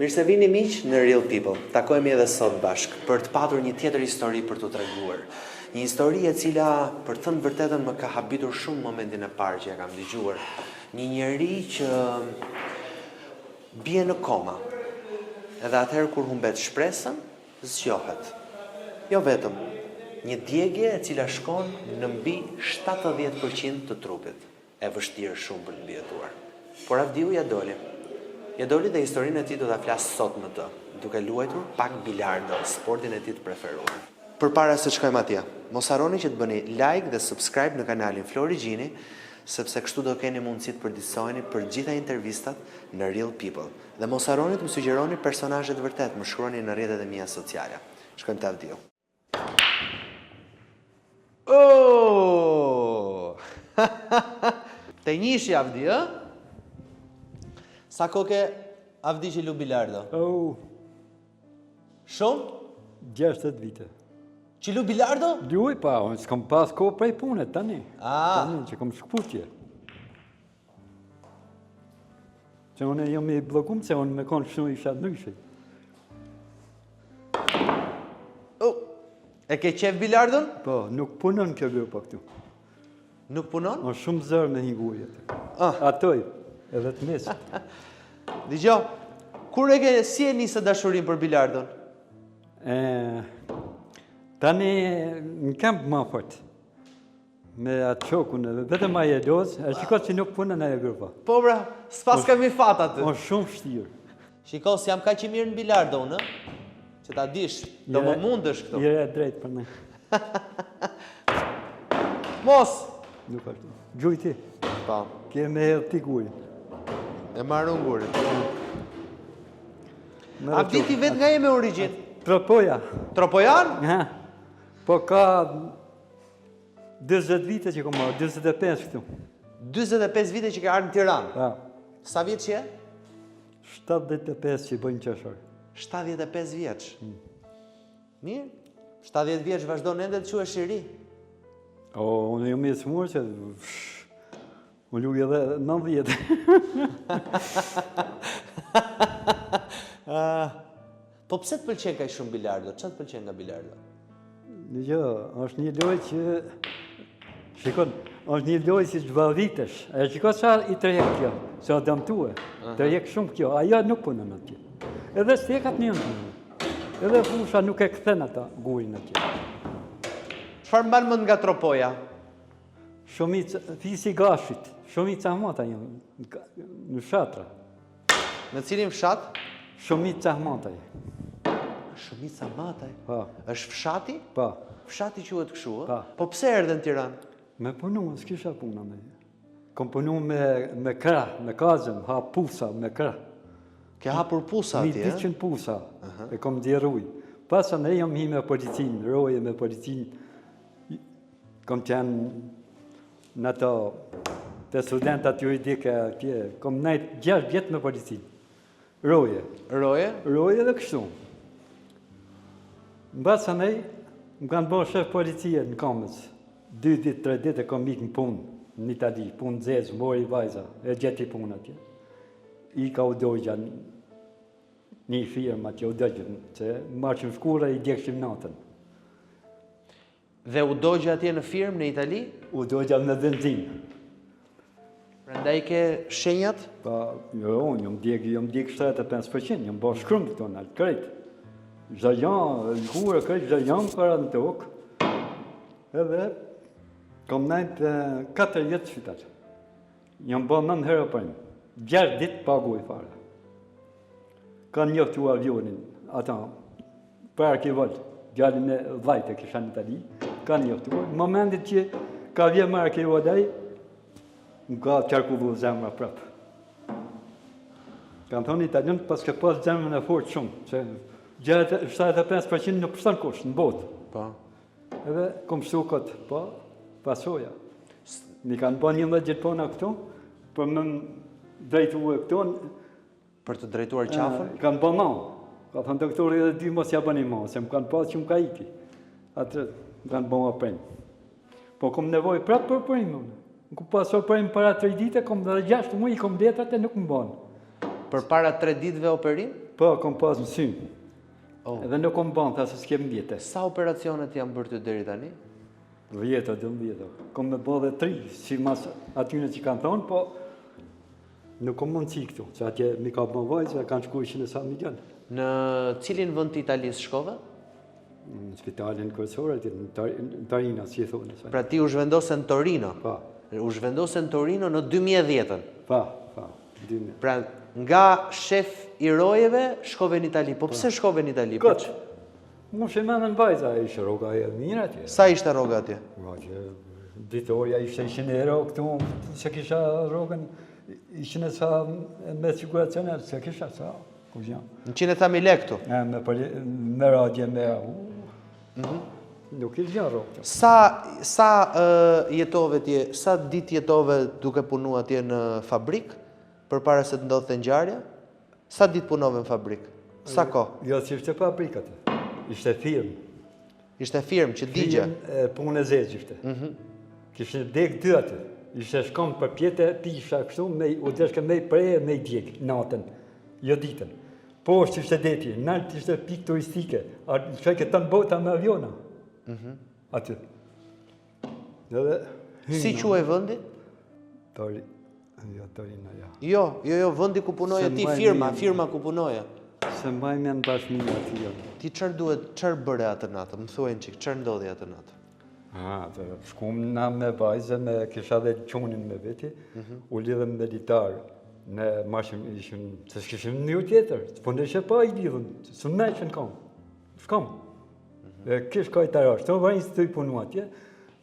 Mirë se vini miq në Real People. Takojmë edhe sot bashk për të patur një tjetër histori për t'u treguar. Një histori e cila, për të thënë vërtetën, më ka habitur shumë momentin e parë që ja kam dëgjuar. Një njeri që bie në koma. Edhe atëherë kur humbet shpresën, zgjohet. Jo vetëm, një djegje e cila shkon në mbi 70% të trupit. E vështirë shumë për të mbijetuar. Por Avdiu ja doli. Ja doli dhe historinë e tij do ta flas sot me të, duke luajtur pak bilardo, sportin e tij të preferuar. Përpara se të shkojmë atje, mos harroni që të bëni like dhe subscribe në kanalin Flori Gjini, sepse kështu do keni mundësi të përdiqësoheni për gjitha intervistat në Real People. Dhe mos harroni të më sugjeroni personazhe të vërtet, më shkruani në rrjetet e mia sociale. Shkojmë te Avdiu. Oh! Te njishi Avdi, ë? Sa koke Avdi që lu bilardo? Oh, Shumë? 60 vite. Që lu bilardo? Luaj pa, unë s'kam pas kohë prej punet tani. Tani që kam shkputje. Që unë jam i blokum, se unë me konë shumë isha ndryshe. E ke qef bilardon? Po, nuk punon kjo bërë pa këtu. Nuk punon? Unë shumë zërë me hingujet. Atoj, edhe të mesë. Dgjoj, kur si e nisë dashurin për bilardon? Tani në kamp ma fort. Me atë qokun, vetëm aje dozë, e shiko që nuk punën aje grupa. Po bra, s'pas kam i fat aty. Unë shumë shtirë. Shiko, si jam ka që mirë në bilardo, në? Që ta dish, do më mundësh këto. Jere drejt për me. Mos! Nuk ashtu. Gjuj ti. Pa. Kje me hedhë ti gurin. E marrë unë gurin. Avdi ti vetë nga e me origin? Tropoja. Tropojan? Po ka 20 vite që kom marrë, 25 këtu. 25 vite që ke ardhur në Tiranë? Pa. Sa vjeç je? 75 që bëjnë qeshar. 75 vjeç. Mirë. 70 vjeç vazhdon ende të quhesh i ri. Unë jam i smur që unë luj edhe 90. Po pse të pëlqen kaq shumë bilardo? Çfarë të pëlqen nga bilardo? Jo, është një lojë që shikon, është një lojë që zhvallitesh. E shiko sa i tërheq kjo, sa dëmtue. Tërheq shumë kjo, ajo nuk punon atje. Edhe stekat një punon. Edhe fusha nuk e kthen ata gurin atje. Çfarë mban mend nga Tropoja? Shumica fisi gashit, shumica mata janë në fshatra. Në cilin fshat? Shumica mata. Shumica Mataj? Po. Është fshati? Po. Fshati quhet kështu, ë? Po. Po pse erdhe në Tiranë? Me punu, s'kisha puna me. Kom punu me krah, me kazëm, ha pusa me krah. Ke hapur pusa atje, 200 pusa, e kom djeruj. Pasa ne jam hi me policinë, roje me policinë. Kom qenë në to, të studentat juridike, kom najtë 6 vjetë me policinë. Roje. Roje? Roje dhe kështu. Në basa ne, më kanë bërë shef policie në Kamës. 2 ditë, 3 ditë e kom ikë në punë, në Itali, punë zezë, mori vajza, e gjeti punë atje. I ka u dojgja një firmë atje u dojgjën, që marqëm shkura i djekshim natën. Dhe u dojgja atje në firmë në Itali? U dojgja në benzinë. Prandaj ke shenjat? Pa, jo, unë jam djekë 75%, jam bërë shkrumë këto në altë krejtë. Zhajan, lëkurë krejtë, zhajan para në tokë. Edhe, kom najtë 4 vjetë qytetë. Jam bërë 9 herë për një. 6 ditë paguaj fare. Kanë njoftu avionin, ata, për arkivolt, gjallin e vajtë e kisha në Itali, kanë njoftu. Në momentit që ka vje më arkivodaj, më ka qarkullu zemra prapë. Kanë thonë italian pas ke pas zemrën e fort shumë, që 75% nuk pështon kush në botë. Po. Edhe kom shtu këtë, po, pasoja. Mi kanë bën 11 gjithpona këtu, për më drejtu e këtu. Për të drejtuar qafën? Kanë bën ma. Ka thënë doktori edhe 2 mos ja bëni ma, se më kanë pas që më ka iki. Atë kanë bën ma prejnë. Po kom nevoj prapë për prejnë. Në ku pasor prejnë para 3 dite, kom dhe 6 muaj, kom detat e nuk më banë. Për para 3 ditëve operim? Po, kom pas në synë. Oh. Edhe nuk kom ban, ta se s'kem vjetë. Sa operacionet janë bërë ty deri tani? 12. Kom me bo dhe 3, si mas atyne që kanë thonë, po nuk kom mundësi këtu, që atje mi ka bën vajzë, kanë shku ishin e sa milion. Në cilin vend të Italisë shkove? Në spitalin kërësore, në Tarina, si e thonë. Pra ti u zhvendose në Torino? Pa. U zhvendose në Torino në 2010-ën? Pa, 2010. Pra nga shef i rojeve, shkove në Itali. Po pse shkove në Itali? Këtë, mu që me në vajza, ishte roga e mirë atje. Sa ishte roga atje? Ditorja ishte 100 euro, këtu se kisha rogën, ishin e sa me siguracioner, se kisha sa, ku janë. Në 100.000 lekë këtu? Me radje, me... Nuk ishte janë rogë. Sa jetove tje, sa dit jetove duke punu atje në fabrik, për para se të ndodhë të ngjarja? Sa dit punove në fabrik? Sa ko? Jo, si ishte fabrikat, ishte firmë. Ishte firmë që digje? Punë e zezë ishte. Kishte dek dy atë. Ishte shkom për pjetë, pisha kështu, u deshke me i preje, me i djek, natën, jo ditën. Poshtë ishte deti, nalt ishte pikë turistike, që ke tënë bota me aviona. Aty. Si quaj vëndi? Torina, ja. Jo, vëndi ku punoje ti, firma ku punoje. Se mbaj me në bashkëmi aty janë. Ti qërë bëre atë natë? Më thuajnë që qërë ndodhi atë natë? Shkum na me vajzë, kisha dhe qonin me veti, u lidhëm me litarë. Ne mashim ishim, se s'kishim një tjetër, po në ishe pa i lidhëm, së në ishën kam. Shkam. Kish ka i tarash, të vajnës të i punu atje,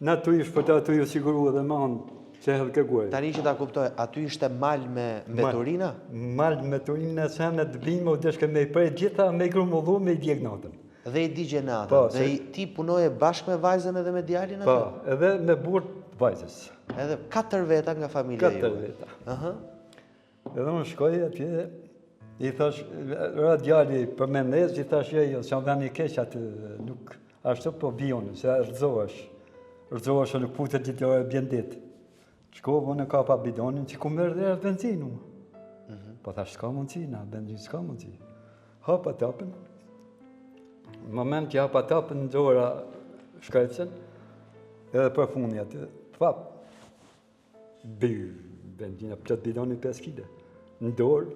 na të ishë për ta të ju siguru edhe manë që hedhë këguaj. Tani që ta kuptoj, aty ishte mal me Turina? Mal me Turina, se në të bimë, u deshke me i prej gjitha, me i grumullu, me i djeg natën. Dhe i digje natën? Dhe ti punoje bashkë me vajzën edhe me djalin atë? Pa, edhe me burë vajzës. Edhe 4 veta nga familja ju? 4 veta. Edhe unë shkoj atje, i thash, ra djali për me ndez, i thash jo, që anë një keq atë, nuk, ashtu po bionë, se rëzohesh nuk putet gjithë ore bjendit. Shkova në kapa bidonin që ku mërë dhe benzinu. Po thash, s'ka mundësi, na benzin s'ka mundësi. Hapa tapën. Në moment që hapa tapën në gjora shkrejtësen, edhe për fundi atë, pap, benzina, pëtë bidonin 5 kg. Në dorë,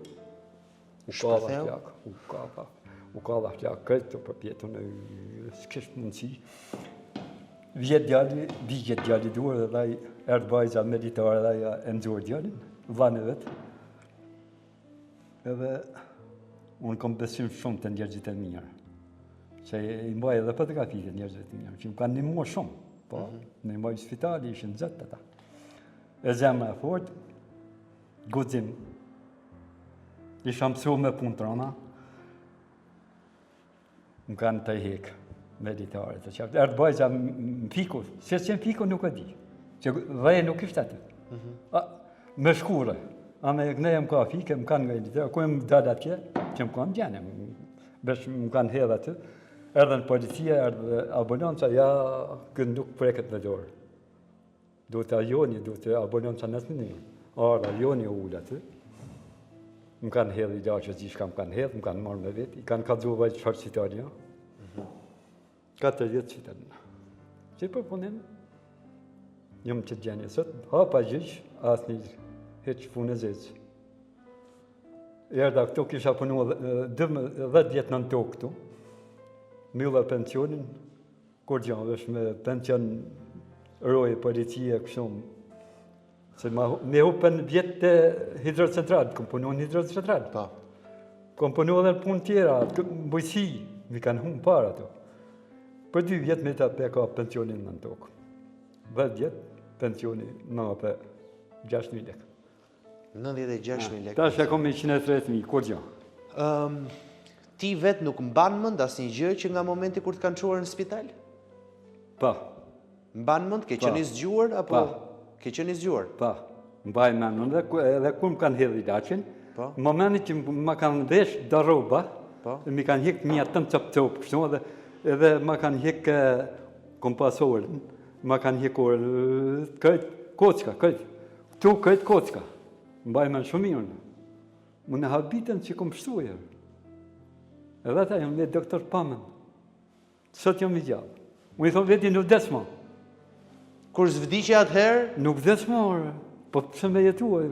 u ka dhashtjak, kretë për pjetën, s'kishtë mundësi. Vjetë djali duar dhe dhaj erdë vajza meditare dhe ja e nëzorë djalin, vanë e vetë. Edhe unë kom besim shumë të njerëzit e mirë, që i mbaj edhe fotografitë e njerëzit e mirë, që më kanë një mua shumë, po, në i mbaj spitali, ishin zëtë ata. E zemë e fort, gudzim, isha mësu me punë të rana, më kanë të hekë. Meditare të qartë. Erdë bajza më fiku, se që më fiku nuk e di, që dhe nuk ishte atë. Me shkure, a me gneje më ka fike, më kanë nga i litere, ku e më dalë atje, që më kanë djene, besh më kanë hedhe atë, erdhe në policia, erdhe abononca, ja, kënë nuk preket me dorë. Duhet ajoni, duhet abononca nësë një, arë ajoni u ullë atë, më kanë hedhe i da që zishka më kanë hedhe, më kanë marrë me vetë, i kanë kalzu vajtë qarë qitaria, 40 qitarin. Që për punin, njëmë që gjenje sot, hapa gjyq, asë një heqë punë e zezë. Erda këtu kisha punu 10 vjetë në tokë këtu, milla pensionin, kur gjanë, vesh me pension roje, policie, këshumë. Se me hupen vjetë të hidrocentral, kom punu në hidrocentral. Kom punu edhe në punë tjera, bujësi, mi kanë humë para të. Për 2 vjetë me ta pe ka pensionin në tokë. 10 vjetë pensioni në për 6.000 lekë. 96.000 lekë. Ta shë kom 130.000, kur gjë. Ti vetë nuk mban mënd asë një gjë që nga momenti kur të kanë quar në spital? Pa. Mban mënd? Ke qenë i zgjuar? Pa. Ke qenë i zgjuar? Pa. Mbaj me mënd edhe kur më kanë hedhë i daqin, në momenti që më kanë vesh da roba, mi kanë hikë një atëm cëp-cëp, kështu edhe më kanë hikë kompasorën, më kanë hikë këtë kocka, këtë kocka. Mbaj me në shumirën. Më në habitën që kom pështuja. Edhe ata jam vetë doktor Pamen. Sot jam I gjallë. Unë I thonë veti nuk des më. Kur zvdiqe atëherë, Nuk des më, orë. Po pse me jetua,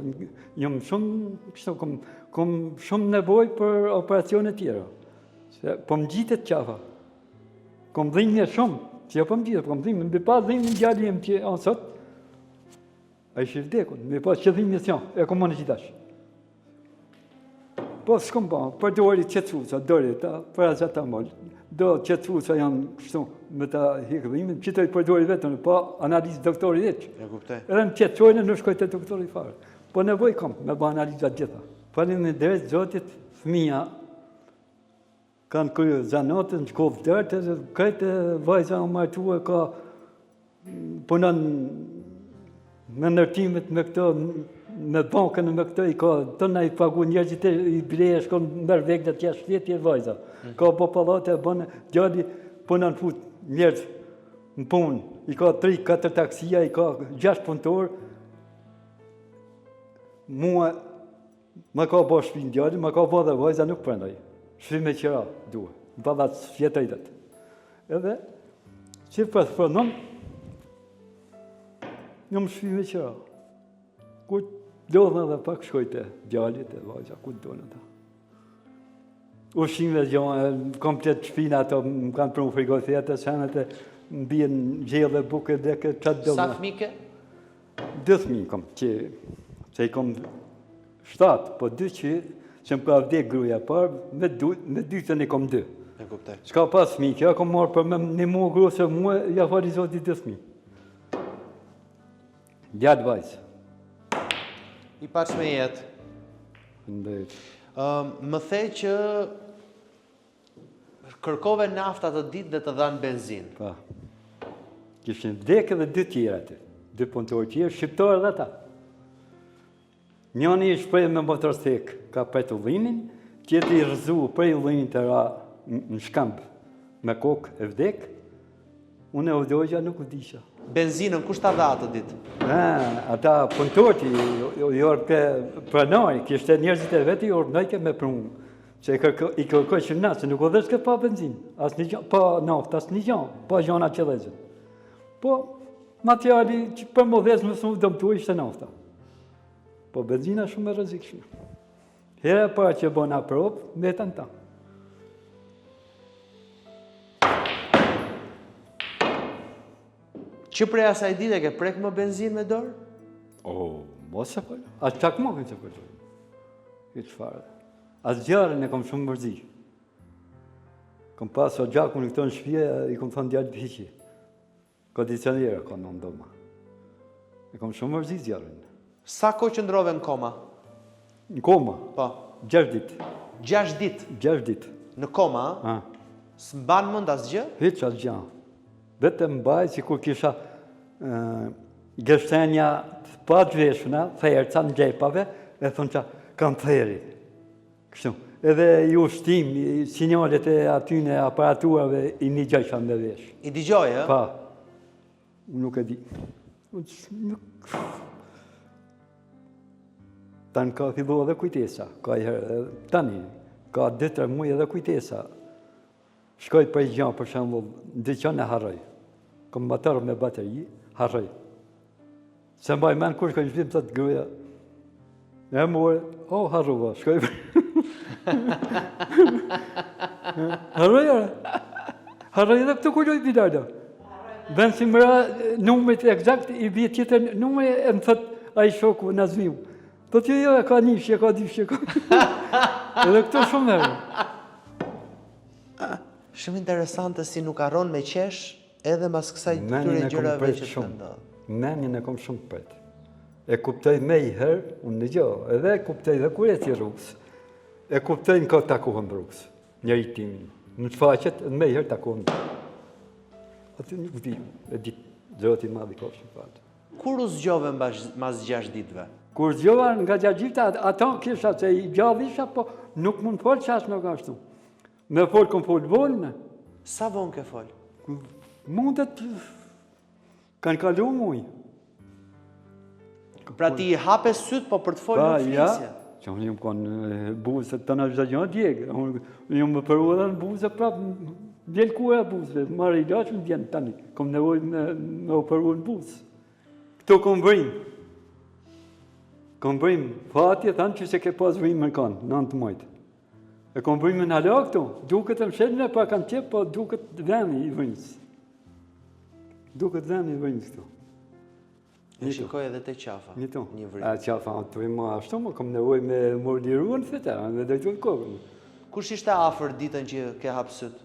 jam shumë, kështu, kom shumë nevoj për operacione tjera. Se, po më gjitet qafa. Kom dhimbje shumë, që jo po më gjitet, kom dhimbje. Mbi pas dhimbje në gjallë jem që anë sot, a I shi vdekun, mbi pas që dhimbje s'jam, e kom më në qitash. Po s'kom pa, për dori qetësusa, dori ta, për asë ata mollë. Do qetësusa janë kështu, me ta hikë dhimin, qitoj për dori vetën, po analizë doktori eqë. e kuptoj. Edhe më qetësojnë nuk shkoj te doktori fare. Po nevoj kam me bë analizat gjitha. Faleminderit Zotit, fëmia kanë kryer zanatën, në shkollë dërtë, edhe këtë vajza u martua ka punon me ndërtimet me këto, me bankën me këto I ka tëna I pagu njerëzit I bleje shkon merr vegë të jashtë shteti vajza. Ka po pallate bën djali punon fut njerëz në punë. I ka 3-4 taksia, I ka 6 punëtor. Mua më ka bo shpinë djali, më ka bo dhe vajza nuk prendoj. Shpi me qira duhe. Babat fjetëjtet. Edhe që për thënon, njëm shpi me qira. Ku lodhën edhe pak shkojte djalit e vajza, ku donë ata. Ushqime gjonë, komplet shpina ato më kanë prunë frigofete, senet e më bjen gjellë e buke dhe këtë qatë do. Sa fëmike? 2 fëmijë kom, që I kom 7, po 2 që më ka vdek gruja parë, me dytën I kom 2. E kuptoj. S'ka pas fëmijë, kjo kom marrë për me një mua grua se mua ja fali Zoti 2 fëmijë. Djatë vajzë. I paç me jetë. Ndërët. Më the që kërkove nafta të ditë dhe të dhanë benzinë. Pa. Kishin vdek edhe 2 tjera aty. 2 punëtorë tjerë, shqiptarë dhe ata. Njëni I shpreh me motorsek, ka pret ullinin, tjetri I rëzu prej ullinit të ra në shkamb, me kokë e vdek, unë e vdojgja nuk vdisha. Benzinën kush ta dha atë ditë? Ata punëtorët I orë pranari, kishte njerëzit e vetë I ordnojke me prunë. Se I kërkoj që na, se nuk o dhe s'ke pa benzinë, pa naftë, asë një gjanë, pa gjana që lezën. Po, materiali që për më dhezë më shumë dëmtu ishte nafta. Po benzina shumë e rrezikshme. Hera para që bëna provë, metën ta. Që prej asaj dite ke prek më benzinë me dorë? Mos e përë. A qak më kënë që përë. Këtë farë. As gjarën e kom shumë mërzi. Kom pas o gjaku në këto në shpje, I kom thonë djallë pëhiqi. Kondicionera ka në ndoma. E kom shumë mërzi gjarën. Sa ko qëndrove në koma? Në koma? Po. 6 ditë. 6 ditë? 6 ditë. Në koma? S'mban mend asgjë? Hiç asgjë. Vetëm mbaj si kur kisha gështenja të padveshuna, therca në gjepave, e thonë që kam theri. Kështu. Edhe I ushtim, sinjalet e atyne aparaturave I një gjajsha me vesh. I digjoj, e? Pa. Nuk e di. Tanë ka fillu edhe kujtesa. Ka I herë, tani, ka 2-3 muaj edhe kujtesa. Shkoj për I gjanë, për shembull, dyqan e harroj. Kom motor me bateri, harroj. Se mbaj men kur shkoj në shpim të gruaja. E more, harruva, shkoj për... Harroj, harroj edhe këtë kulloj bidarda. Vend si mëra numrit eksakt, I bje tjetër numrit e më thët a I shoku Nazmiu. Thot jo, e ka 1 fshje, ka 2 fshje, ka... Edhe këto shumë herë. Shumë interesante si nuk arron me qesh edhe mas kësaj këtyre gjërave që të ndodh. Menin e kom shumë pret. E kuptoj me I herë, unë në gjo, edhe e kuptoj dhe kur e ti rrugës. E kuptoj në ka takuhëm rrugës, njëri timin. Në të faqet, me I herë takuhëm. Aty nuk di, e ditë, Zoti madhi ka shumë fatë. Kur u zgjove mas 6 ditëve? Kur zgjova nga 6 ditë, ata kisha se I gjallë isha, po nuk mund folë qas nuk ashtu. Me folë kom folë vonë. Sa vonë ke folë? Mundet, kanë kalu mujë. Pra ti I hape sytë, po për të folë në flisje? që unë jam konë buzë të në gjithë një djegë. Unë jam më përru edhe në buzë, prapë, vjen ku e buzëve, marë i laqë më vjen tani. Kom nevoj me operu në buzë. Këto kom bërim. Kom bërim, fatje thanë që se ke pas bërim më kanë, 9 majtë. E kom bërim në hala këto, duket e mshelën e pa kanë qepë, po duket veni i vënjës. Duket veni i vënjës këto. Në shikoj edhe të qafa. Një to. Një vrim. A qafa të vim ma ashtu, më kom nevoj me mordiru në fete, me dojtu në kokën. Kush ishte afër ditën që ke hapë syt?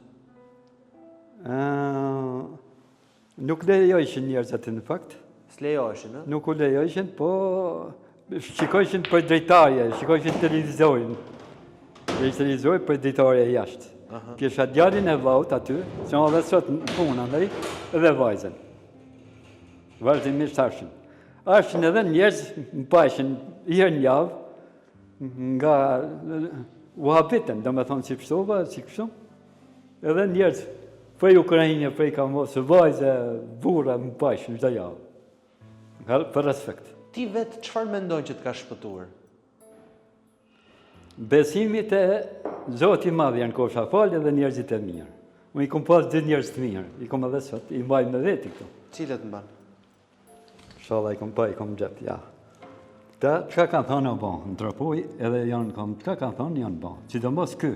Nuk lejojshin njerëz aty në fakt. S'lejojshin, ë? Nuk u lejojshin, po shikojshin për drejtarje, shikojshin televizorin. Dhe televizori për drejtarje jashtë. Kisha djalin e vllaut aty, që në dhe sot në punë andaj, edhe vajzën. Vazhdimisht arshin. Arshin edhe njerëz më pajshin i herë një javë, nga u habitën, do me thonë si pështova, si kështu. Edhe njerëz, prej Ukrajinë, prej Kamosë, vajzë, burra, më pajshin çdo javë. Për respekt. Ti vetë çfarë mendon që të ka shpëtuar? Besimit e Zoti i Madh janë kosha falë dhe njerëzit e mirë. Unë i kom pas 2 njerëz të mirë, i kom edhe sot, i mbaj me veti këto. Cilët mban? Shala i kom pa, i kom gjep, ja. Ta, çka kanë thonë o bon, në tropoj, edhe janë kom, çka kanë thonë janë bon. Sidomos ky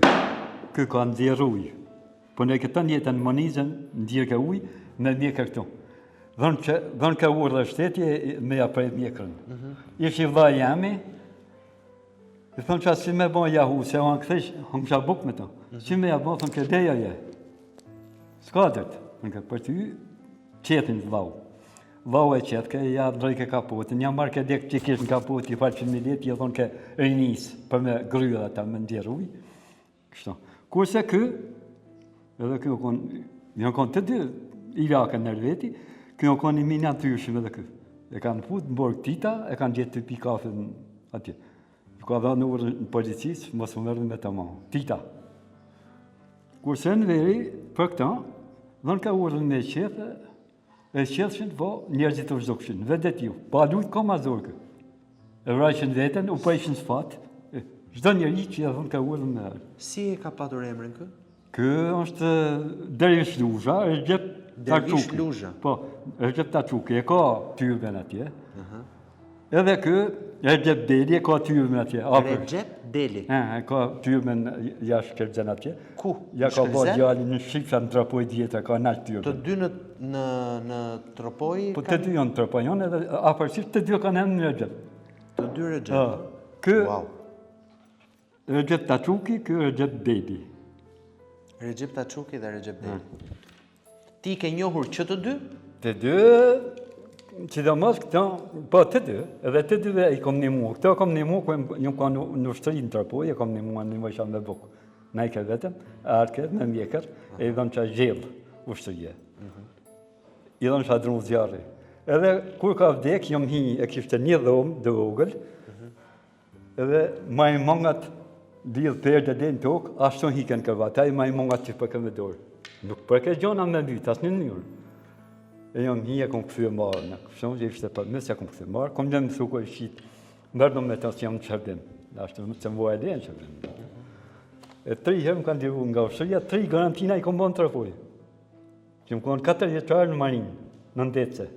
ka ndjerë ujë. Po ne këtën jetën monizën, ndjerë ka ujë, me mjekër këtu. Dhënë ka urë dhe shtetje me ja prej mjekërën. Ishi vlla jami, i thonë që si me bon jahu, se o në këthesh, hëmë qa buk me to. Si me ja bon, thonë ke deja je. Ska dërt, për ty qetin vlau. Vlau e qetë, ke ja drejke kapotin, ja marrë ke dek që i kishë në kapot, i falë që milet, i thonë ke rinis, për me gryë ata me ndjerë uj. Kështu. Kurse kë, edhe kjo konë, janë konë të dy, i lakën në veti, kjo konë i miniatyrshim edhe kë. E kanë fut në borë tita, e kanë gjetë të pi kafe atje. Ka dhe në urë në policisë, mos më mërën me të ma. Tita. Kurse në veri, për këta, dhe në ka urën me qetë, e qetëshin, po njerëzit të vëzdokshin, vedet ju. Pa lujtë ka ma zorkë. E vrajshin veten, u prejshin sfat. Çdo njeri që ja dhënë ka urën me arë. Si e ka patur emrin kë? Kë është Dervish Luzha, Recep Dervish Taçuki. Luzha. Po, Recep Taçuki, e ka tyrben atje. Edhe kë, Recep Deli e ka tyrben atje. Recep Deli. E ka tyrben jashtë Shkërzën atje. Ku? Ja ka bo djalin në Shqipësa në Tropoj djetra, ka nalë tyrben. Të dy në Tropoj? Po të dy janë Tropoj, janë edhe afërsisht të dy kanë emrin Recep. Të dy Recep. Kë, Wow. Recep Taçuki, kë Recep Deli. Recep Taçuki dhe Recep Deli. Ti ke njohur që të dy? Të dy, sidomos këto, po të dy, edhe të dyve i kom nimu. Këto kom nimu, jam ka në ushtëri në Tropoj, e kom nimu në vësha me bukë. Na i ke vetëm, arke, me mjekër, e i dhëmë qa gjellë ushtërije. I dhëmë qa drunë zjarri. Edhe kur ka vdek, jam hi, e kishte një dhomë, dë vogël, edhe majmongat lidh perde dhe në tokë, ashtu hiken kërvat, a i majmongat që për këmë dorë. Nuk përke gjona me vyt, asë një njërë. E jam hi e kom këthy e marë, në kështon që ishte për mësë e kom këthy e marë, kom në më thuko e shqitë, mërdo me të që jam në qërdim, ashtu më të më vojë edhe në qërdim. E 3 herë më kanë diru nga ushtëria, 3 garantina i kom bo në Tropoj. Që më konë 4 vjeçarë në marinë, në ndece.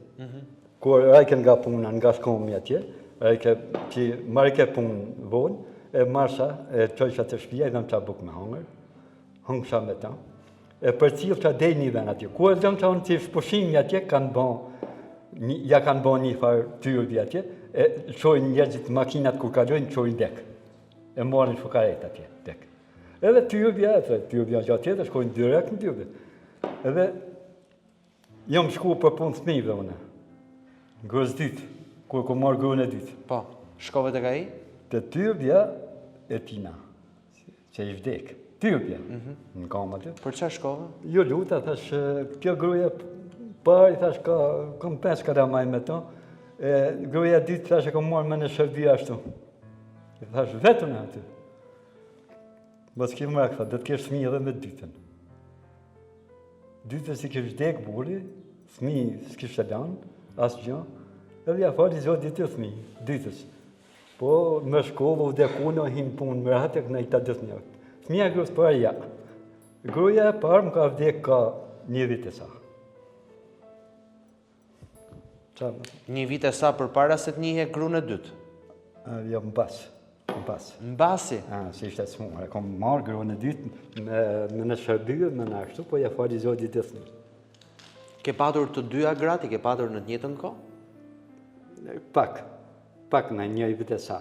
Kur rajke nga puna, nga shkomi atje, rajke që marike punë vonë, e marsha, e qojsha të shpia, i dhëm qa buk me hongër, hongësha me ta, e për cilë qa dej një ven atje. Ku e dhëm qa unë që shpushimi atje, ja kanë bo një farë tyrbi atje, e qojnë njerëzit makinat kur kalojnë, qojnë dek. E morin fukaret atje, dek. Edhe tyrbja, gjatë tjetër, shkojnë direkt në tyrbi. Edhe jam shku për punë thmive une, grës dytë, kur ku marrë grën e dytë. Po, shkove të ka i? Të tyrbja e tina, që i vdek. Tyrbja, në kamë aty. Për qa shkove? Jo luta, thash, kjo gruja pari, thash, kam 5 karamaj me to, gruja dytë, thash, e kam marrë me në shërbi ashtu. Thash, vetën e aty. Bas ki më rakë, dhe të kesh fëmijë edhe me dytën. Dytën si kesh vdek buri, fëmijë s'kish e lanë, asë gjë, edhe ja fali zotë ditë fëmijë, dytës. Po, me shkollë u dekuna him punë më rahat e këna i ta dësë njërë. Fëmija grus për ja. Gruja e parë më ka vdek ka 1 vit e sa. Një vit e sa për para se të njihe grunë e dytë? Jo, më pas. Mbasi? Si ishte smurë. E kom marrë grunë e dytë me në shërbyrë, me në ashtu, po ja fali zoti dësë një. Ke patur të dyja gratë, ke patur në të njëjtën kohë? Pak në 1 vit e sa.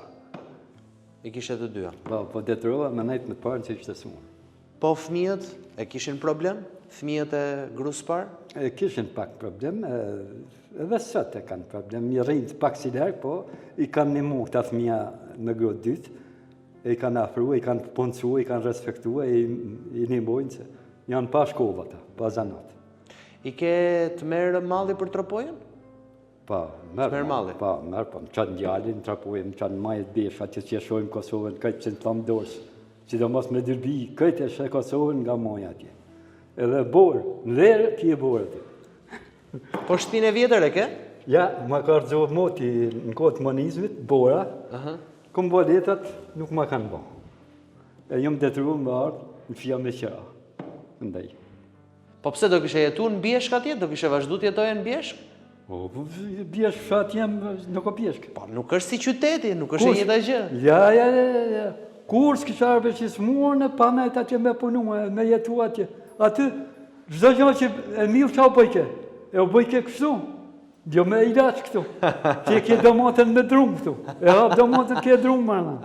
I kishe të dyja? Po detyrova me nejtë me të parën që ishte smurë. Po fëmijët e kishin problem? Fëmijët e grusë parë? E kishin pak problem, edhe sot e kanë problem. I rrinë pak si lërë, po i kanë një këta fëmija në grot dytë, i kanë afru, i kanë punësu, i kanë respektu, i një bojnë se janë pa shkova ta, pa zanat. I ke të merë malli për tropojën? Pa, merë malli? Pa, merë, po, më qanë gjallin, tropojën, më qanë majët besha, që që shojmë Kosovën, këtë që në thamë dorës, që do mos me dyrbi, këtë e shë Kosovën nga moja atje. Edhe borë, në dherë, ki e borë atje. Po shtëpinë e vjetër e ke? Ja, ma ka rëzohë moti në kodë monizmit, bora, këmë bo letat, nuk ma kanë bo. E jëmë detru më ardhë, në fja me qëra, ndaj. Po pse do kishe jetu në Bjeshk atje? Do kishe vazhdu të jetoje në Bjeshk? O, Bjeshk fat jem, nuk o Bjeshk. Po nuk është si qyteti, nuk është e njëjta gjë. Ja. Kur s'kisha arbe që s'murë në pamet atje me punu, me jetu atje. Aty, çdo gjë që e mirë qa o bëjke, e o bëjke kështu, jo me ilaç këtu, që e ke domotën me drumë këtu, e hap domotën ke drumë marna.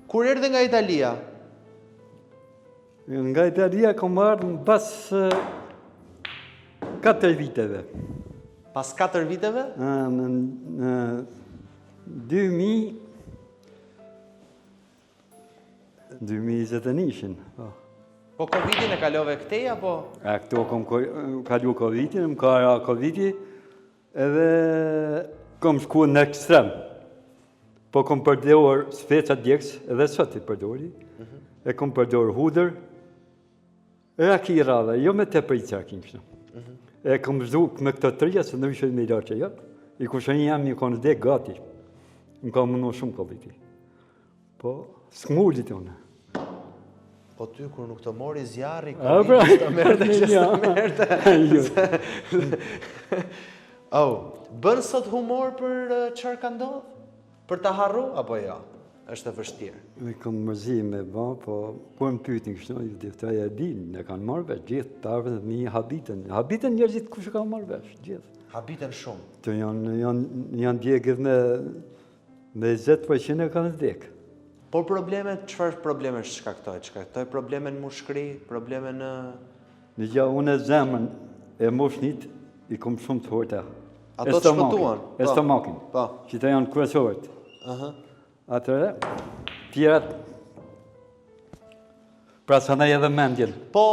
Kur erdhe nga Italia? Nga Italia kom ardhë në pas 4 viteve. Pas 4 viteve? Në 2021. Po Covidin e kalove këtej, apo? Këto kom kalu Covidin, më ka ra Covidi, edhe kom shku në ekstrem. Po kom përdor specat djekës, edhe sot i përdori, e kom përdor hudër, raki i radha, jo me te për i cakin kështu. E kom zhuk me këto trija, se në vishë me i larë që jep, i kushën jam një konë dhe gati, më ka mënu shumë Covidi. Po, s'mullit unë. Po ty, kur nuk të mori zjarri, Covid, të merte që së merte. Bën sot humor për çfarë ka ndodhë? Për të harru, apo jo? Është e vështirë. Me kom mërzi me ba, po kur më pytin kështu, ju diftaj e din, ne kanë marrë vesh, gjithë të arvën dhe një habitën. Habitën njerëzit kush e kanë marrë vesh, gjithë. Habitën shumë. Të janë djegët me 20% e kanë djekë. Por problemet, çfarë probleme shkaktoj? Shkaktoj probleme në mushkëri, probleme në... Në gja, unë e zemën e moshnit, i kom shumë të horta. Ato të shpëtuan? Estomakin, që të janë kryesorët. Atëre, tjerat, pra sa në edhe mendjen. Po,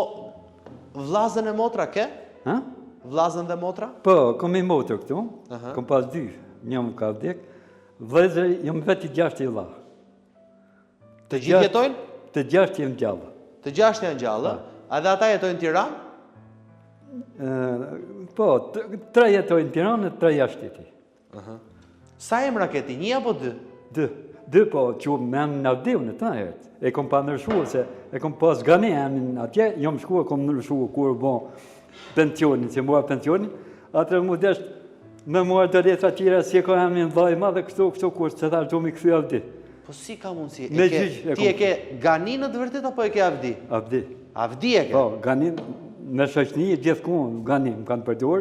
vllazën e motra ke? Vllazën dhe motra? Po, kom i motrë këtu, kom pas 2, një më ka vdek, vlezër, jam veti 6 i vlla. Të gjithë jetojnë? Të 6 jem gjallë. Të 6 janë gjallë? A dhe ata jetojnë në Tiranë? Po, 3 jetojnë në Tiranë, 3 jashtëti. Sa emra keti, 1 apo 2? 2, po, që me në Avdiu në të herët. E kom pa nërshua, se e kom pas gani emin atje, jom shku e kom nërshua kur bo pensionin, që mua pensionin, atër mu deshtë me muar të letra tjera, si e ka emin vaj ma dhe kështu kur, që ta do mi këthy Avdi. Po si ka mundësi? Ti e ke gani në të vërtet, apo e ke Avdi? Avdi. Avdi e ke? Po, gani, me shëqni, gjithë ku, gani, më kanë përdor,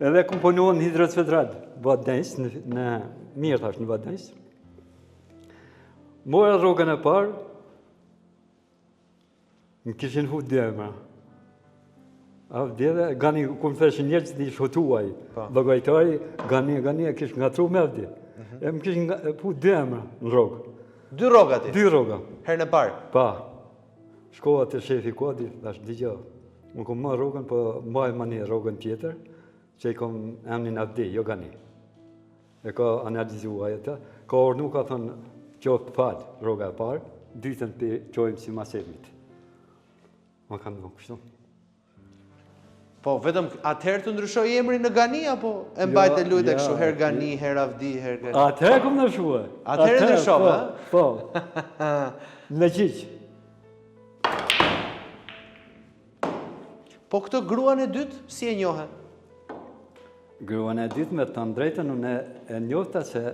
edhe kom punuar në Hidrës Federal, Badens, në mirë thash në Badens. Mora rrogën e parë, më kishin hu 2 emra. Avdi edhe, gani, ku më theshin njerës të i shotuaj, logajtari, gani e kish nga tru me Avdi. E më kishin hu 2 emra në rrogë. 2 rroga ti? 2 rroga. Herë në parë? Pa. Shkova të shefi kodi, thash, digjo, më kom marrë rrogën, po mbaj ma një rrogën tjetër, që i kom emnin Avdi, jo gani. E ka analizuar atë, ka ornu, ka thënë, qoftë falë, rroga e parë, dytën për qojmë si masevit. Ma kanë në kështu. Po, vetëm atëherë të ndryshoj emri në Gani, apo e mbajtë lujt e kështu, her Gani, her Avdi, her Gani? Atëherë kom ndryshua. Atëherë ndryshove, Po. Në qiq. Po këtë gruan e dytë, si e njohe? Gruan e dytë me të drejtën, unë e njohta se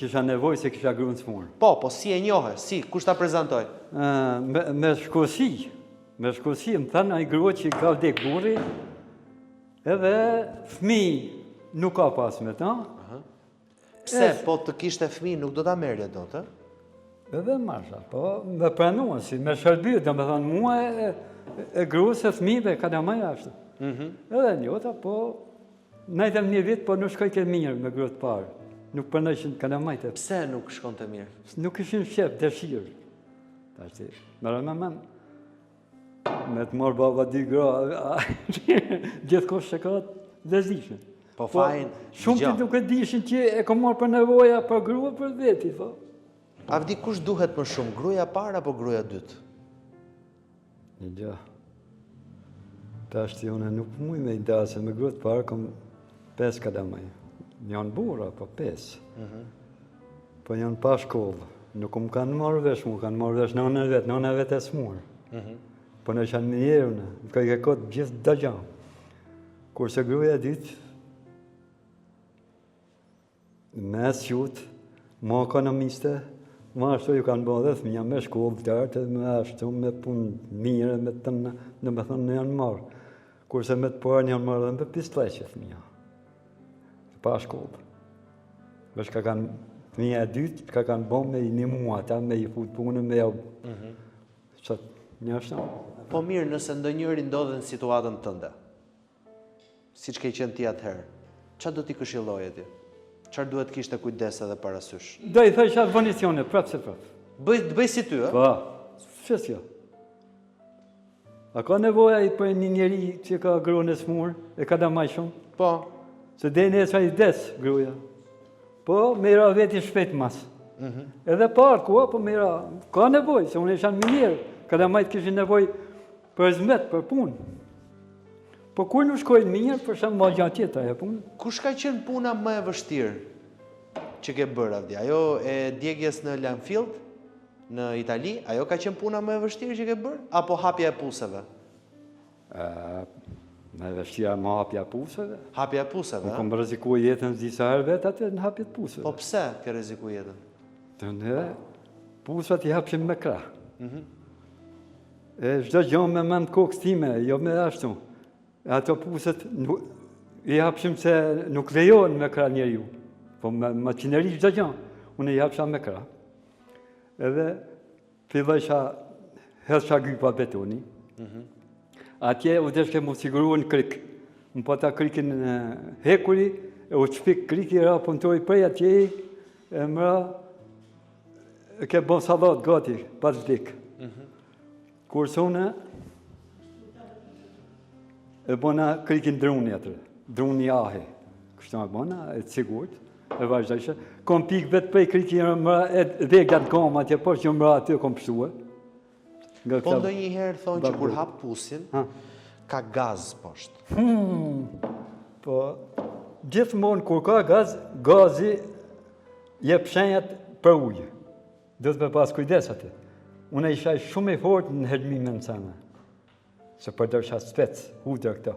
kisha nevojë se kisha gruan smurë. Po, si e njohe, si, kush ta prezantoj? Me shkosi. Me shkosi, më thanë ai grua që ka vdek burri, edhe fëmijë nuk ka pas me ta. Pse, po të kishte fëmijë nuk do ta merrje dot, ë? Edhe masha, po me pranuan si me shërbyer, domethënë mua e gruas e fëmijëve ka da më ashtu. Edhe njota, po najtëm një vit, po nuk shkoj ke mirë me gruat parë. Nuk përnojshin ka da majte. Pse nuk shkon të mirë? Nuk ishin shep, dëshirë. Tashti, me të morë baba dy gra, gjithkohë që ka dëzishën. Po fajin, shumë të duke dishin që e ka marrë për nevoja për grua për veti, po. Avdi, kush duhet më shumë, gruaja parë apo gruaja dytë? Një gjë. Tashti, une nuk muj me ida se me gruat parë kom 5 kadamaj. Janë bura, po 5. Po janë pa shkollë. Nuk më kanë marrë vesh, mu kanë marrë vesh nëna vetë e smurë. Po në shanë minjerë, në ka i ke kotë gjithë dëgjan. Kurse gruaja dytë, me sjutë, më ekonomiste, më ashtu ju kanë bërë dhe thëmija me shkollë të artë, me ashtu me punë mire, me të në me thënë në janë marrë. Kurse me të parë janë marrë dhe me pistleqe thëmija. Pa shkollë. Vesh ka kanë thëmija e dytë, ka kanë bërë me i një mua ata, me i futë punë, me jau. Një ashtu. Po mirë, nëse ndonjëri ndodhe në situatën tënde, si që ke qenë ti atëherë, qa do t'i këshillojë ti? Qarë duhet kishte kujdes edhe parasysh? Do i thëj qatë vonicione, prapë se prapë. Bëj si ty, e? Pa, qësë jo. A ka nevoja i për një njeri që ka gruan e smurë, e ka da maj shumë? Po. Se dhe një e qa i des, gruja. Po, me ra veti shpet mas. Edhe parë, kua, po me ra, ka nevoj, se unë e shanë minjerë, ka da majtë kishin nevoj për zmet, për punë. Po kur nuk shkojnë mirë, për shumë ma gjatë tjeta e punë. Kush ka qenë puna më e vështirë që ke bërë, Avdi? Ajo e djegjes në Lanfield, në Itali, ajo ka qenë puna më e vështirë që ke bërë? Apo hapja e puseve? Me vështira ma hapja puseve. Hapja e puseve, Kom rreziku jetën disa herë vetë atë në hapjet puseve. Po pse ke rreziku jetën? Të në pusat i hapshim me krah. E çdo gjë me mend kokës time, jo me ashtu. Ato puset i hapshim se nuk lejohen me krah njeriu. Po me makineri çdo gjë, unë i hapsha me krah. Edhe fillojsha hedhsha gypa betoni. Atje u deshke mu siguruar në krik. Më po ta krikin hekuri, e u çpik kriki, ra puntoj prej atje, e mëra e ke bon sallat gati, pas vdik. Kurse une e bona krikin druni atër, druni ahe. Kështu e bona, e të sigurt, e vazhdojshë. Kom pik vetë prej krikin, mëra e dhe gjatë goma atje, por që mëra aty kom pështue. Po ndonjëherë thonë që kur hap pusin, ka gaz poshtë. Po, gjithmonë kur ka gaz, gazi jep shenjat për ujë. Do të me pas kujdes atë. Unë isha shumë i fort në helmime në sana. Se përdërsha spec, hudër këto.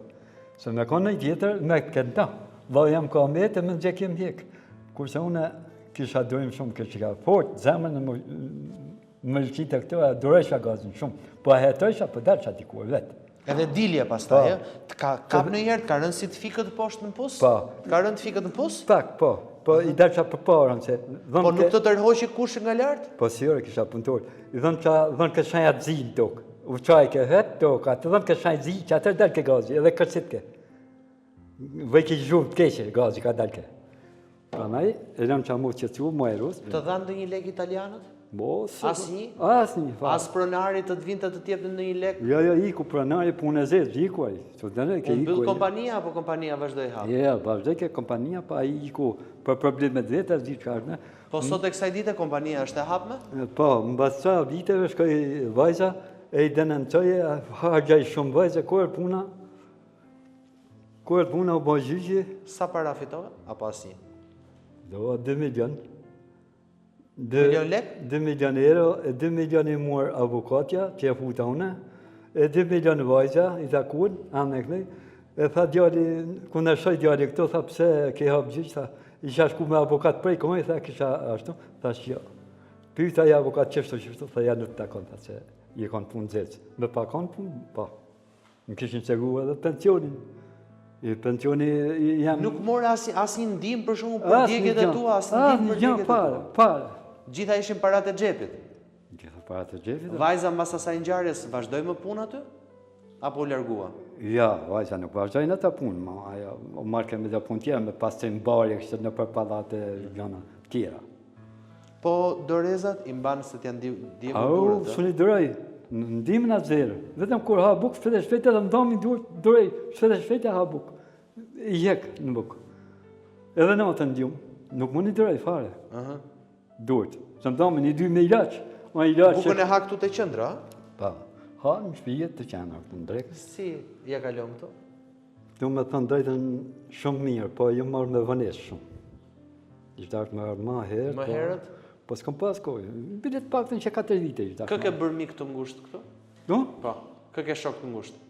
Se me konë në tjetër, me këtë ta. Vaj jam ka metë, me në gjek jem hjek. Kurse unë kisha dojmë shumë këtë që ka fort, zemën në më lëqita këto, e doresha gazin shumë. Po a hetojsha, po dalësha tikuar vetë. Edhe dilje pastaj, kap në njerë, ka rënë si të fikët poshtë në pus? Po. Ka rënë të fikët në pus? Tak, po. Po i dalësha për parën, se... Po nuk të tërhoqi kush nga lartë? Po si ore kisha punëtor. I dhënë këtë shenja të zinë tokë. U qaj ke hetë tokë, atë dhënë këtë shenja zinë, që atër dalë ke gazi, edhe kërcit ke. Vëj ki gjumë të keqe, gazi ka dalë ke. Pra naj, e lëmë që mu që cu, mu e rusë. Të dhanë dhe një lek italianët? Asnjë? Asnjë. As pronari të vinte të t'jepte në një lek? Jo, iku pronari punë e zezë, iku ai. Mbyll kompania apo kompania vazhdoi hap? Jo, vazhdoi ke kompania, pa ai iku për problemet veta zgjidhkarne. Po sot e kësaj dite kompania është e hapme? Po, mbas ca viteve shkoi vajza e i denoncoje, hargjaj shumë vajza kur puna. Kur të puna u bë gjyqi, Sa para fitove? Apo asnjë? do 2 milion. 2 milion lek? 2 milion euro, e 2 milion i muar avokatja, që e futa une, e 2 milion vajza, i takun, anë e kënej, e tha djali, ku në shoj djali këto, tha pse ke hapë gjyq, tha, isha shku me avokat prej, kohë, tha kisha ashtu, tha shjo. Pyta i avokat qështu, tha ja nuk takon, tha se i kanë punë zecë. Me pa kanë punë, pa. Më kishin cegu edhe pensionin. I pensioni jam... Nuk morë asnjë ndihmë për shkakun për djegjet e tua, asnjë ndihmë për djegjet e tua. Parë. Gjitha ishin paratë e xhepit. Gjitha paratë e xhepit. Vajza mbas asaj ngjarjes vazhdoi më punë aty? Apo u largua? Ja, vajza nuk vazhdojnë ata punë, ma ajo u marrë kemi dhe punë tjera me pastrim mbarje kështë në për pallate gjana tjera. Po dorezat i mban se t'janë djegur Au, durët. s'u duroj. Ndihmën atë zero. Vetëm kur ha buk, shpejt edhe mdomi duroj, shpejt ha buk. I jek në buk. Edhe natën ndjum, nuk mundi duroj fare. Durët. Se mdomi një 2 me ilaç. Bukën e ha këtu te qendra, Pa. Ha në shtëpi të qenë këtu në drekë. Si ja kalon këtu? Du me thënë drejtën shumë mirë, po ju marrë me vënesë shumë. Ishtë artë me ardë ma herë. Më herët? Po s'kam pas kohë. Bilet pak të në që 4 vite ishtë artë. Kë ke bërë mik të ngushtë këtu? Do? Po, kë ke shok të ngushtë?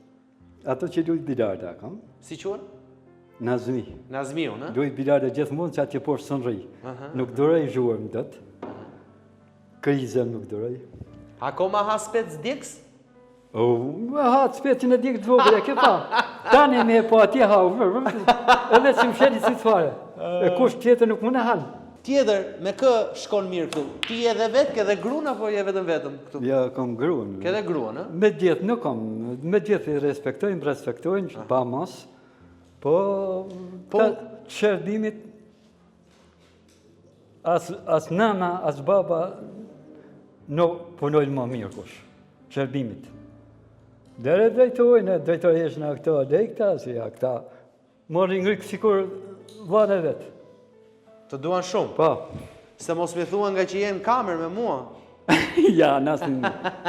Ato që lujt bilarda, kam. Si quhen? Nazmi. Nazmiu, në? Lujt bilarda gjithmonë që atje poshtë së nërri. Nuk doroj zhuar më dëtë. Krizem nuk doroj. Akoma ha spec djeks? Me ha të specin e dikë të vogre, ke pa. Tani me po atje ha, edhe që më sheli si të fare. E kush tjetër nuk më në halë. Tjetër, me kë shkon mirë këtu? Ti edhe vetë, ke dhe gruan apo je vetëm këtu? Ja, kam gruan. Ke dhe gruan, ë? Me djetë nuk kam. Me djetë i respektojnë, pa mas. Po, të shërbimit, as nana, as baba, nuk punojnë më mirë kush. Shërbimit. Dere drejtojnë në këto, dhe i këta, si ja këta. Mori ngrik sikur vane vetë. Të duan shumë? Pa. Se mos me thua nga që jenë kamer me mua. Ja, nasin.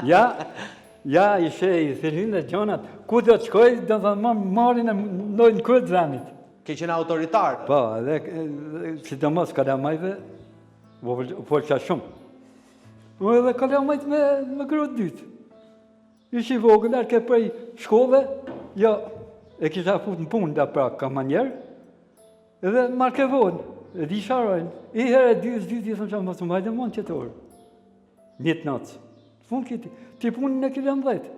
Ja, ishe i thilin dhe gjonat. Ku do të shkoj, do të marrin e nojnë kërët dramit. Ke qenë autoritar? Pa, edhe sidomos kalamajve, folqa shumë. Edhe kalamajt me kërët dytë. Ishi vogël, arke prej shkove, jo, e kisha fut në punë da pra kamanjer, edhe marke vonë, e di sharojnë. I herë e dytë, i thëmë që më të mbajde mund qëtorë. Njëtë natës. Fund kiti, ti punë në kile mbajtë.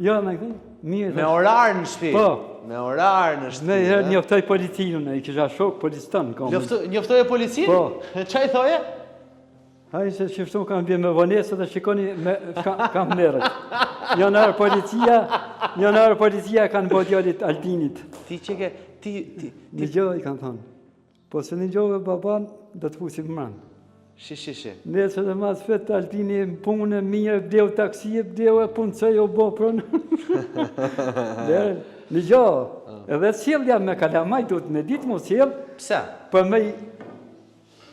Jo, me këtu, mirë. Me orar në shpi? Po. Me orar në shpi. Me herë njoftoj policinën, i kisha shok polistan. Njoftoj e policinë? Po. Qaj thoje? Hajë se shiftu kam bje me vonesë dhe shikoni kam merët. Janë arë policia kanë bo djallit Albinit. Ti që ke, Një gjoj kanë thonë. Po se një gjove baban, do të fusim mranë. Shi. Nesër dhe mas fetë Albini punë mirë, bdeu taksije, bdeu e punësoj o bo pronë. Një gjoj, edhe sjellja me kalamaj, do të me ditë mu sjell. Pse? Për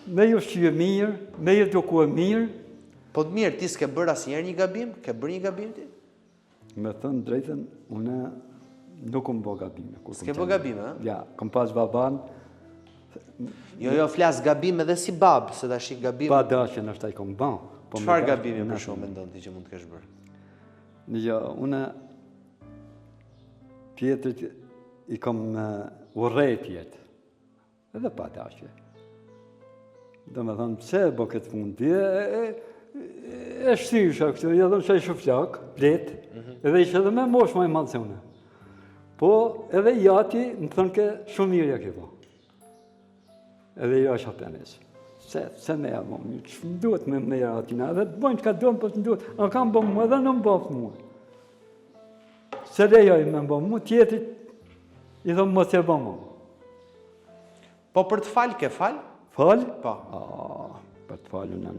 me ju shqyë mirë, me ju duku e mirë. Po të mirë, ti s'ke bërë asnjëherë një gabim? Ke bërë një gabim ti? Me thënë drejten, une nuk më bo gabime. S'ke bë gabime, ha? Ja, kom pas baban. Jo, flas gabim edhe si babë, se ta shik gabim. Pa dashje në shtaj kom ban. Çfarë gabimi për shumë mendon ti që mund të kesh bërë? Jo, une tjetërit i kom urrejt jetë. Edhe pa dashje. Do me thonë, pse bo këtë punë ti? E shtysha këtë, edhe në qaj shuflak, let, edhe ishe edhe me mosh ma i madhë se une. Po, edhe jati, më thonë ke shumë mirë ke po. Edhe jo është apenes. Se me ja bom, që më duhet me mera atina, edhe të bojnë që ka duhet, po të më duhet, a kam bom mu, edhe në më bofë mu. Se lejoj me më bom mu, tjetrit, i thonë mos e bom mu. Po për të falë, ke falë? Falë? Po. Për të falu në.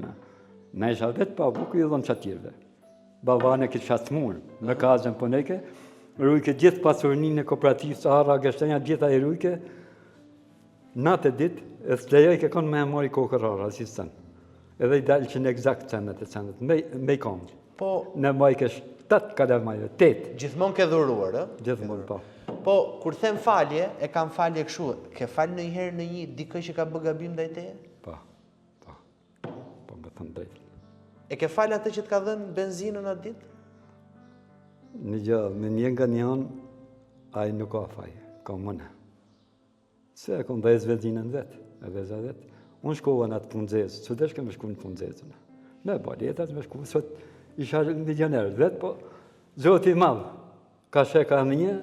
Në isha vetë pa buku i dhonë qatirve. Babane këtë qatë murë, me kazën për neke, rujke gjithë pasurnin e kooperativës, arra, gështenja, gjitha e rujke, natë e ditë, e të lejoj ke konë me e mori kokër arra, si së cënë. Edhe i dalë që në egzakt cënët e cënët, me i konë. Po. Në majke 7 kalamajve, 8. Gjithmonë ke dhuruar, e? Gjithmonë, po. Po, kur them falje, e kam falje kështu. Ke falë ndonjëherë në një dikë që ka bë gabim ndaj teje? Po më thënë drejt. E ke falë atë që të ka dhënë benzinën atë ditë? Një gjë, me një nga njën, ai nuk ka faj, ka mëne. Se e kom dhejës benzinën vetë, e veza vetë. Unë shkova në atë punë zezë, që desh keme shku në punë zezën. Me baletat me shku, sot isha milionerë vetë, po zoti madhë, ka sheka një,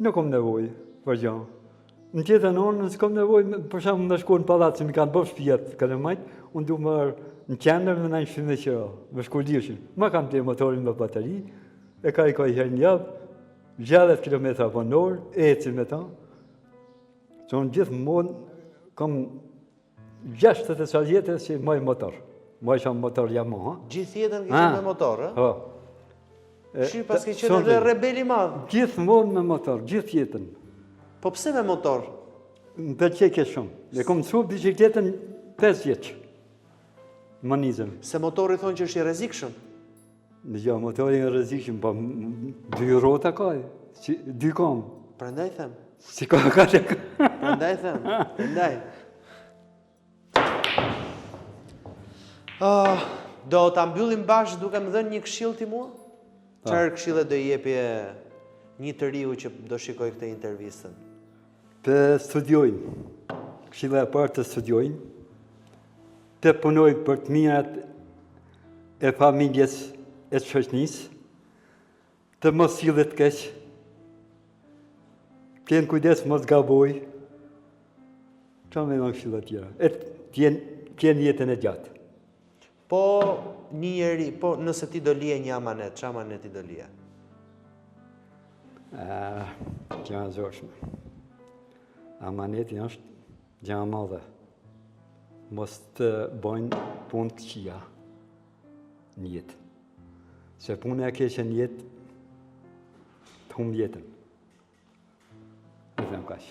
nuk kom nevojë për gjë. Në tjetën unë, nësë kom nevojë, për shumë në shku në palatë, që mi kanë bërë shpijet, kanë majtë, unë du marë në qendër me najnë shpime që me shku lishin. Ma kam të motorin me bateri, e ka i herë një javë, 60 km për në orë, eci me ta. Që unë gjithë mund, kom 60 e sa jetës që maj motor. Maj shumë motor Yamaha. Gjithë jetën ke qenë me motor, Po. Shi pas ke qenë edhe rebeli madhë. Gjithë mund me motor, gjithë jetën. Po pse me motor? Më pëlqej shumë. E kom mësuar bicikletën 5 vjeç. Më nizëm. Se motori thonë që është i rrezikshëm. Në gjë, motori i rrezikshëm, po 2 rrota ka, 2 kom. Prandaj them. Si ka ka. Prandaj them. Prandaj. Do ta mbyllim bashkë duke më dhënë një këshill ti mua? Çfarë këshille do i jepje një të riu që do shikoj këtë intervistën? Të studiojnë. Këshilla e parë të studiojnë. Të punojnë për të mirat e familjes e shoqënisë. Të mos sillet keq. Të jenë kujdes mos gaboj. Çfarë më këshilla tjera? Të jenë jetën e gjatë. Po një njeri, po nëse ti do lije një amanet, ç'a amanet ti do lije? Gjë e zorshme. Amaneti është gjë e madhe. Mos të bëjnë punë të këqija në jetë. Se punë e keqe në jetë, të humb jetën. Them kaq.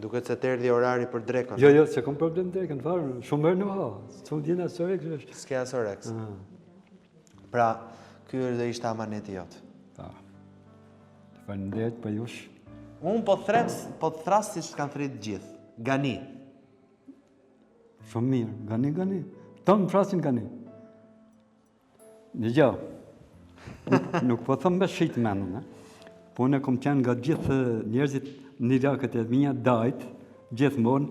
Duket se të erdhi orari për drekën. Jo, se kom problem drekën, farë, shumë herë nuk ha. S'u djena sorek është. S'ke as oreks. Pra, ky do ishte amaneti jot. Faleminderit për jush. Unë po të thras siç kanë thrit gjithë. Gani. Shumë mirë, gani. Tonë më frasin gani. Në gjë, nuk po thëmë me shqitë menën, po në kom qenë nga gjithë njerëzit në Irakët e minja dajt, gjithmonë,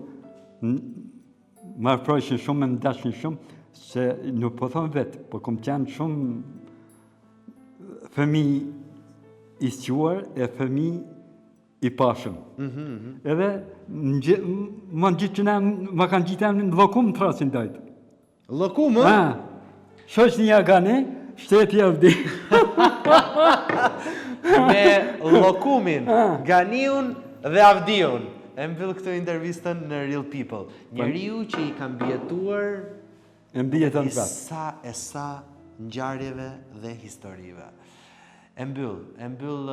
më afrojshin shumë, më ndashin shumë, se nuk po thëmë vetë, po kom qenë shumë fëmi i squar e fëmi i pashëm. Edhe më kanë gjithë në lëkum të rasin dajtë. Lëkum, ë? Shoq një gane, shteti avdi. Me lëkumin, ganiun dhe avdiun. E mbyll këtë intervistën në Real People. Njeriu që i ka mbjetuar sa ngjarjeve dhe historive. E mbyll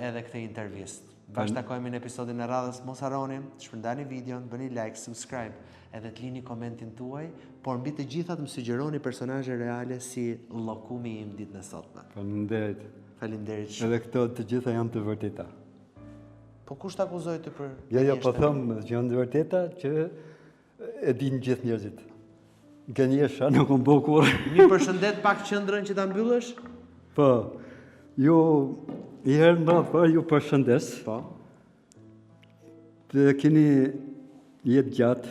edhe këtë intervistë. Bashkë takojmë në episodin e radhës, mos harroni të shpërndani videon, bëni like, subscribe, edhe të lini komentin tuaj, por mbi të gjitha të më sugjeroni personazhe reale si llokumi im ditën e sotme. Faleminderit. Faleminderit. Edhe këto të gjitha janë të vërteta. Po kush të akuzoj të për... Jo, po thëmë që janë të vërteta që e dinë gjithë njerëzit. Gënjesha nuk më bëu kur. Mi përshëndet pak qendrën që ta mbyllësh? Po. Ju i herë në radhë parë ju përshëndes. Po. Të keni jetë gjatë,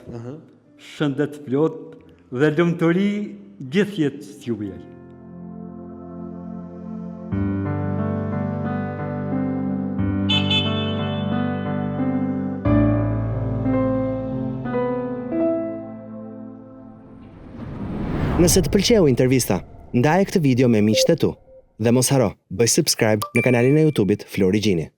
shëndet plot dhe lumturi gjithë jetës juaj. Nëse të pëlqeu intervista, ndaje këtë video me miqtë e tu dhe mos haro, bëj subscribe në kanalin e YouTube-it Flori Gjini.